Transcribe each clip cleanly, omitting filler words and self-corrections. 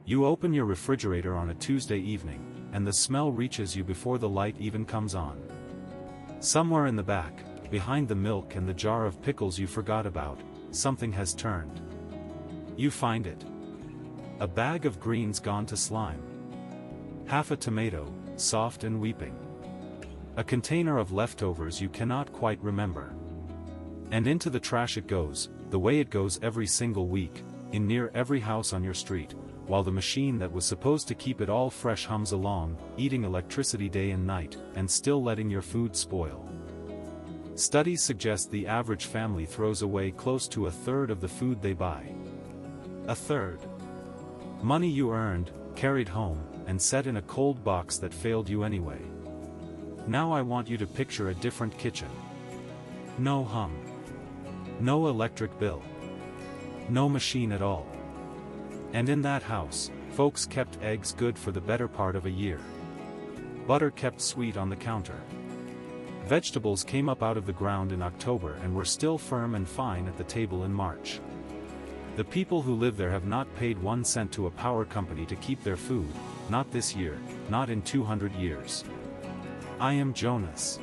You open your refrigerator on a Tuesday evening, and the smell reaches you before the light even comes on. Somewhere in the back, behind the milk and the jar of pickles you forgot about, something has turned. You find it. A bag of greens gone to slime. Half a tomato, soft and weeping. A container of leftovers you cannot quite remember. And into the trash it goes, the way it goes every single week, in near every house on your street, while the machine that was supposed to keep it all fresh hums along, eating electricity day and night, and still letting your food spoil. Studies suggest the average family throws away close to a third of the food they buy. A third. Money you earned, carried home, and set in a cold box that failed you anyway. Now I want you to picture a different kitchen. No hum. No electric bill. No machine at all. And in that house, folks kept eggs good for the better part of a year. Butter kept sweet on the counter. Vegetables came up out of the ground in October and were still firm and fine at the table in March. The people who live there have not paid 1 cent to a power company to keep their food, not this year, not in 200 years. I am Jonas.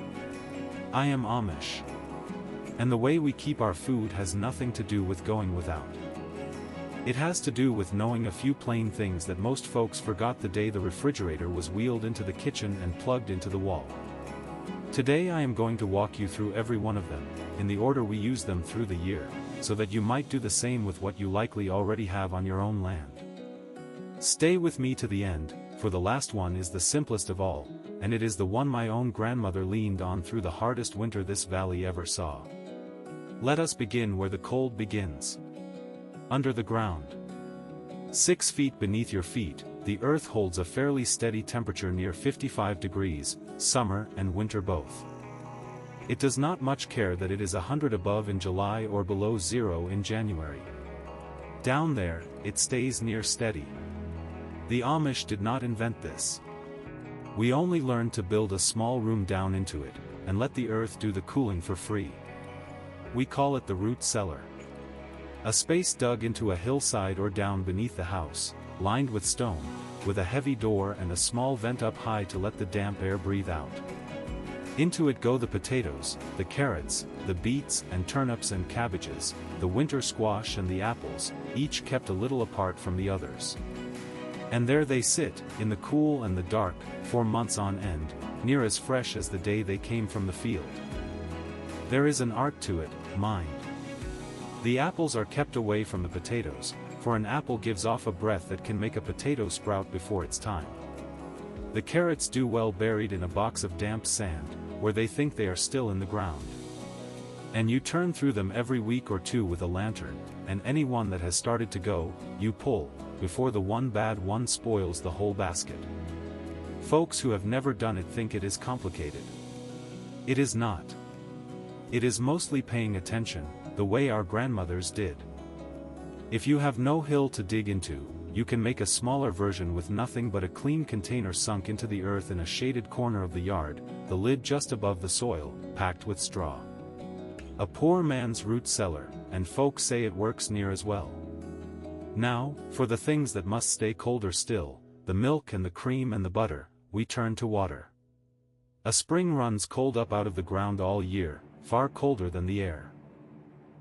I am Amish. And the way we keep our food has nothing to do with going without. It has to do with knowing a few plain things that most folks forgot the day the refrigerator was wheeled into the kitchen and plugged into the wall. Today I am going to walk you through every one of them, in the order we use them through the year, so that you might do the same with what you likely already have on your own land. Stay with me to the end, for the last one is the simplest of all, and it is the one my own grandmother leaned on through the hardest winter this valley ever saw. Let us begin where the cold begins. Under the ground. 6 feet beneath your feet, the earth holds a fairly steady temperature near 55 degrees, summer and winter both. It does not much care that it is 100 above in July or below 0 in January. Down there, it stays near steady. The Amish did not invent this. We only learned to build a small room down into it, and let the earth do the cooling for free. We call it the root cellar. A space dug into a hillside or down beneath the house, lined with stone, with a heavy door and a small vent up high to let the damp air breathe out. Into it go the potatoes, the carrots, the beets and turnips and cabbages, the winter squash and the apples, each kept a little apart from the others. And there they sit, in the cool and the dark, for months on end, near as fresh as the day they came from the field. There is an art to it, mind. The apples are kept away from the potatoes, for an apple gives off a breath that can make a potato sprout before its time. The carrots do well buried in a box of damp sand, where they think they are still in the ground. And you turn through them every week or two with a lantern, and any one that has started to go, you pull, before the one bad one spoils the whole basket. Folks who have never done it think it is complicated. It is not. It is mostly paying attention, the way our grandmothers did. If you have no hill to dig into, you can make a smaller version with nothing but a clean container sunk into the earth in a shaded corner of the yard, the lid just above the soil, packed with straw. A poor man's root cellar, and folks say it works near as well. Now, for the things that must stay colder still, the milk and the cream and the butter, we turn to water. A spring runs cold up out of the ground all year, far colder than the air.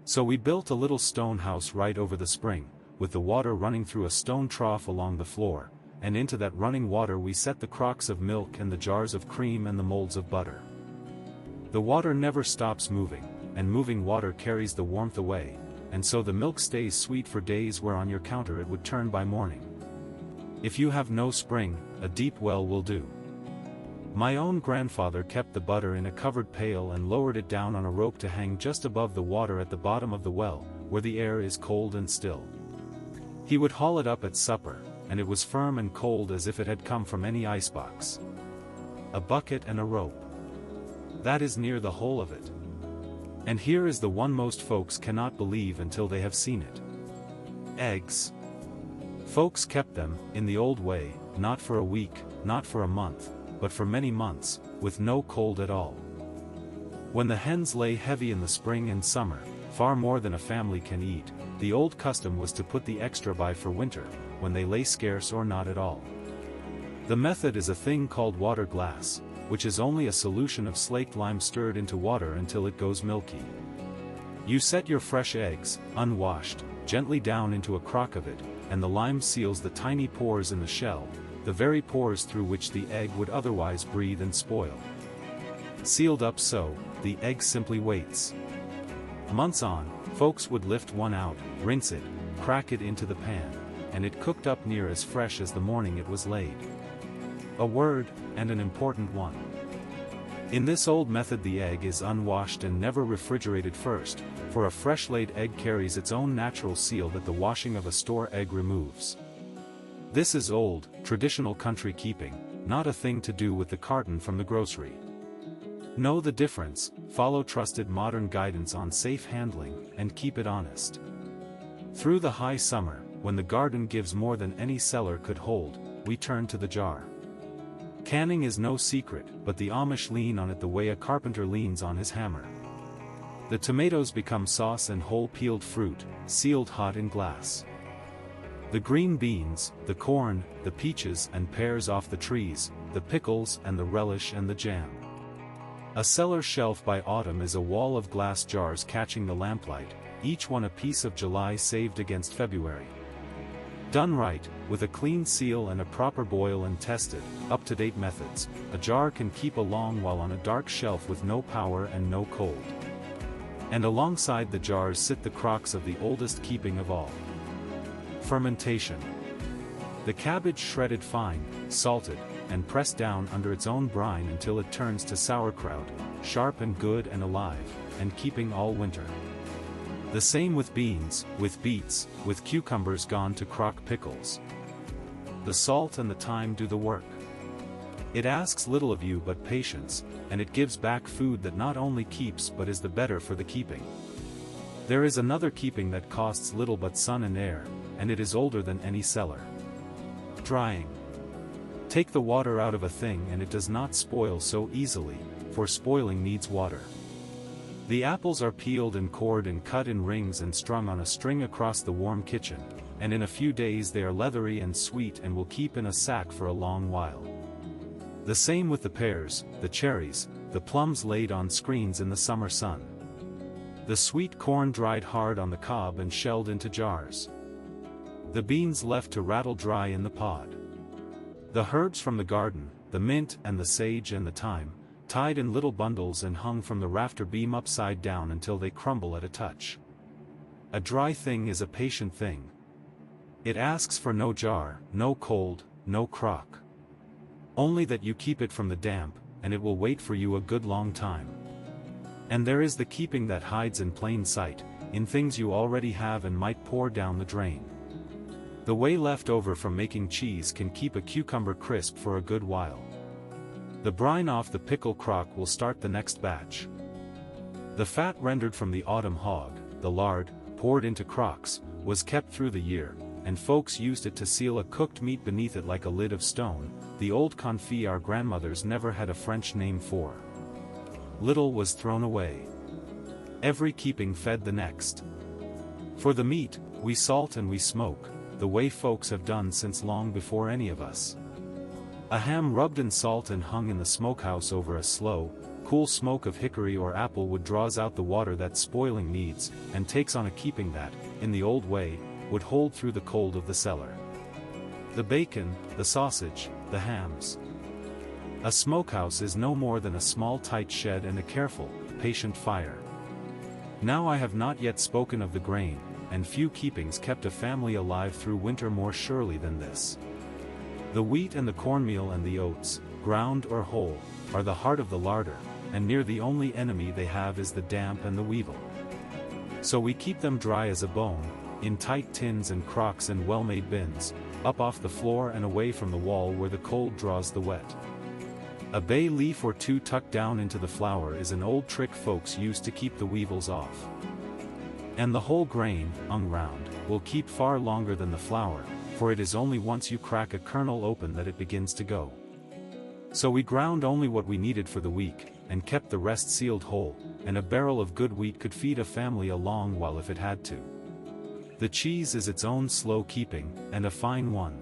So we built a little stone house right over the spring, with the water running through a stone trough along the floor, and into that running water we set the crocks of milk and the jars of cream and the molds of butter. The water never stops moving, and moving water carries the warmth away, and so the milk stays sweet for days where on your counter it would turn by morning. If you have no spring, a deep well will do. My own grandfather kept the butter in a covered pail and lowered it down on a rope to hang just above the water at the bottom of the well, where the air is cold and still. He would haul it up at supper, and it was firm and cold as if it had come from any icebox. A bucket and a rope. That is near the whole of it. And here is the one most folks cannot believe until they have seen it. Eggs. Folks kept them, in the old way, not for a week, not for a month, but for many months, with no cold at all. When the hens lay heavy in the spring and summer, far more than a family can eat, the old custom was to put the extra by for winter, when they lay scarce or not at all. The method is a thing called water glass, which is only a solution of slaked lime stirred into water until it goes milky. You set your fresh eggs, unwashed, gently down into a crock of it, and the lime seals the tiny pores in the shell, the very pores through which the egg would otherwise breathe and spoil. Sealed up so, the egg simply waits. Months on, folks would lift one out, rinse it, crack it into the pan, and it cooked up near as fresh as the morning it was laid. A word, and an important one. In this old method the egg is unwashed and never refrigerated first, for a fresh-laid egg carries its own natural seal that the washing of a store egg removes. This is old, traditional country keeping, not a thing to do with the carton from the grocery. Know the difference, follow trusted modern guidance on safe handling, and keep it honest. Through the high summer, when the garden gives more than any cellar could hold, we turn to the jar. Canning is no secret, but the Amish lean on it the way a carpenter leans on his hammer. The tomatoes become sauce and whole peeled fruit, sealed hot in glass. The green beans, the corn, the peaches and pears off the trees, the pickles and the relish and the jam. A cellar shelf by autumn is a wall of glass jars catching the lamplight, each one a piece of July saved against February. Done right, with a clean seal and a proper boil and tested, up-to-date methods, a jar can keep a long while on a dark shelf with no power and no cold. And alongside the jars sit the crocks of the oldest keeping of all. Fermentation. The cabbage shredded fine, salted, and pressed down under its own brine until it turns to sauerkraut, sharp and good and alive, and keeping all winter. The same with beans, with beets, with cucumbers gone to crock pickles. The salt and the thyme do the work. It asks little of you but patience, and it gives back food that not only keeps but is the better for the keeping. There is another keeping that costs little but sun and air, and it is older than any cellar. Drying. Take the water out of a thing and it does not spoil so easily, for spoiling needs water. The apples are peeled and cored and cut in rings and strung on a string across the warm kitchen, and in a few days they are leathery and sweet and will keep in a sack for a long while. The same with the pears, the cherries, the plums laid on screens in the summer sun. The sweet corn dried hard on the cob and shelled into jars. The beans left to rattle dry in the pod. The herbs from the garden, the mint and the sage and the thyme, tied in little bundles and hung from the rafter beam upside down until they crumble at a touch. A dry thing is a patient thing. It asks for no jar, no cold, no crock. Only that you keep it from the damp, and it will wait for you a good long time. And there is the keeping that hides in plain sight, in things you already have and might pour down the drain. The whey left over from making cheese can keep a cucumber crisp for a good while. The brine off the pickle crock will start the next batch. The fat rendered from the autumn hog, the lard, poured into crocks, was kept through the year, and folks used it to seal a cooked meat beneath it like a lid of stone, the old confit our grandmothers never had a French name for. Little was thrown away. Every keeping fed the next. For the meat, we salt and we smoke, the way folks have done since long before any of us. A ham rubbed in salt and hung in the smokehouse over a slow, cool smoke of hickory or apple wood draws out the water that spoiling needs, and takes on a keeping that, in the old way, would hold through the cold of the cellar. The bacon, the sausage, the hams. A smokehouse is no more than a small tight shed and a careful, patient fire. Now I have not yet spoken of the grain, and few keepings kept a family alive through winter more surely than this. The wheat and the cornmeal and the oats, ground or whole, are the heart of the larder, and near the only enemy they have is the damp and the weevil. So we keep them dry as a bone, in tight tins and crocks and well-made bins, up off the floor and away from the wall where the cold draws the wet. A bay leaf or two tucked down into the flour is an old trick folks use to keep the weevils off. And the whole grain, hung round, will keep far longer than the flour, for it is only once you crack a kernel open that it begins to go. So we ground only what we needed for the week, and kept the rest sealed whole, and a barrel of good wheat could feed a family a long while if it had to. The cheese is its own slow keeping, and a fine one.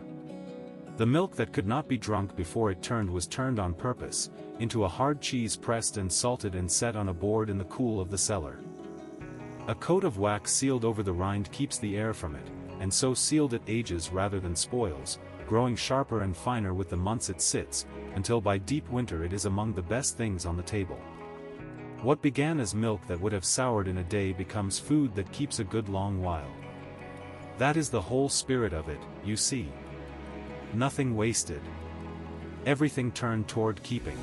The milk that could not be drunk before it turned was turned on purpose, into a hard cheese pressed and salted and set on a board in the cool of the cellar. A coat of wax sealed over the rind keeps the air from it, and so sealed it ages rather than spoils, growing sharper and finer with the months it sits, until by deep winter it is among the best things on the table. What began as milk that would have soured in a day becomes food that keeps a good long while. That is the whole spirit of it, you see. Nothing wasted. Everything turned toward keeping.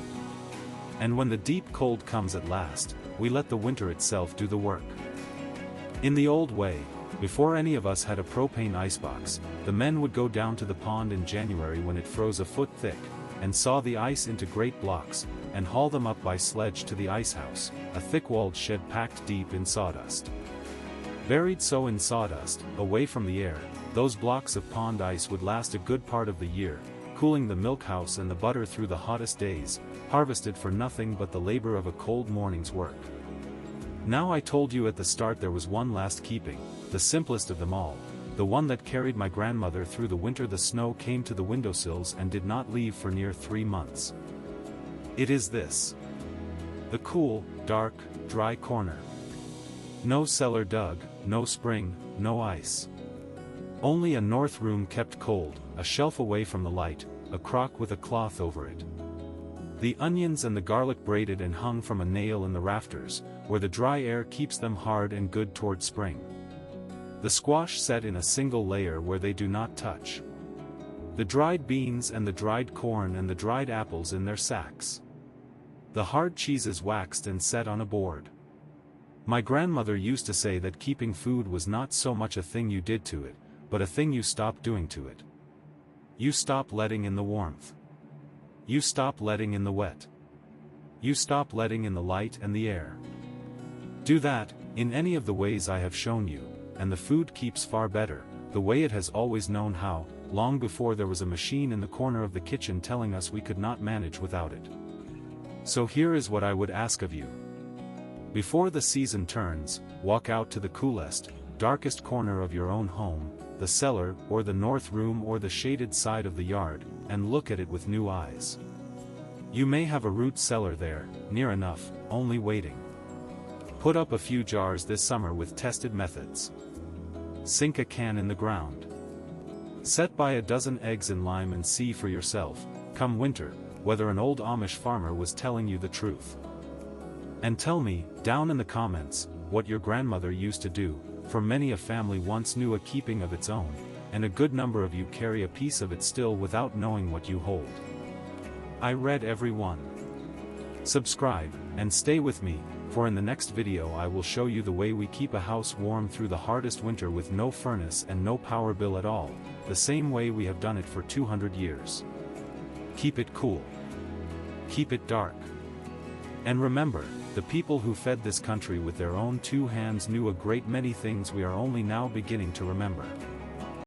And when the deep cold comes at last, we let the winter itself do the work. In the old way, before any of us had a propane icebox, the men would go down to the pond in January when it froze a foot thick, and saw the ice into great blocks, and haul them up by sledge to the ice house, a thick-walled shed packed deep in sawdust. Buried so in sawdust, away from the air, those blocks of pond ice would last a good part of the year, cooling the milk house and the butter through the hottest days, harvested for nothing but the labor of a cold morning's work. Now I told you at the start there was one last keeping, the simplest of them all, the one that carried my grandmother through the winter. The snow came to the windowsills and did not leave for near 3 months. It is this. The cool, dark, dry corner. No cellar dug, no spring, no ice. Only a north room kept cold, a shelf away from the light, a crock with a cloth over it. The onions and the garlic braided and hung from a nail in the rafters, where the dry air keeps them hard and good toward spring. The squash set in a single layer where they do not touch. The dried beans and the dried corn and the dried apples in their sacks. The hard cheeses waxed and set on a board. My grandmother used to say that keeping food was not so much a thing you did to it, but a thing you stopped doing to it. You stop letting in the warmth. You stop letting in the wet. You stop letting in the light and the air. Do that, in any of the ways I have shown you, and the food keeps far better, the way it has always known how, long before there was a machine in the corner of the kitchen telling us we could not manage without it. So here is what I would ask of you. Before the season turns, walk out to the coolest, darkest corner of your own home, the cellar, or the north room, or the shaded side of the yard, and look at it with new eyes. You may have a root cellar there, near enough, only waiting. Put up a few jars this summer with tested methods. Sink a can in the ground. Set by a dozen eggs in lime and see for yourself, come winter, whether an old Amish farmer was telling you the truth. And tell me, down in the comments, what your grandmother used to do, for many a family once knew a keeping of its own, and a good number of you carry a piece of it still without knowing what you hold. I read every one. Subscribe, and stay with me, for in the next video I will show you the way we keep a house warm through the hardest winter with no furnace and no power bill at all, the same way we have done it for 200 years. Keep it cool. Keep it dark. And remember, the people who fed this country with their own 2 hands knew a great many things we are only now beginning to remember.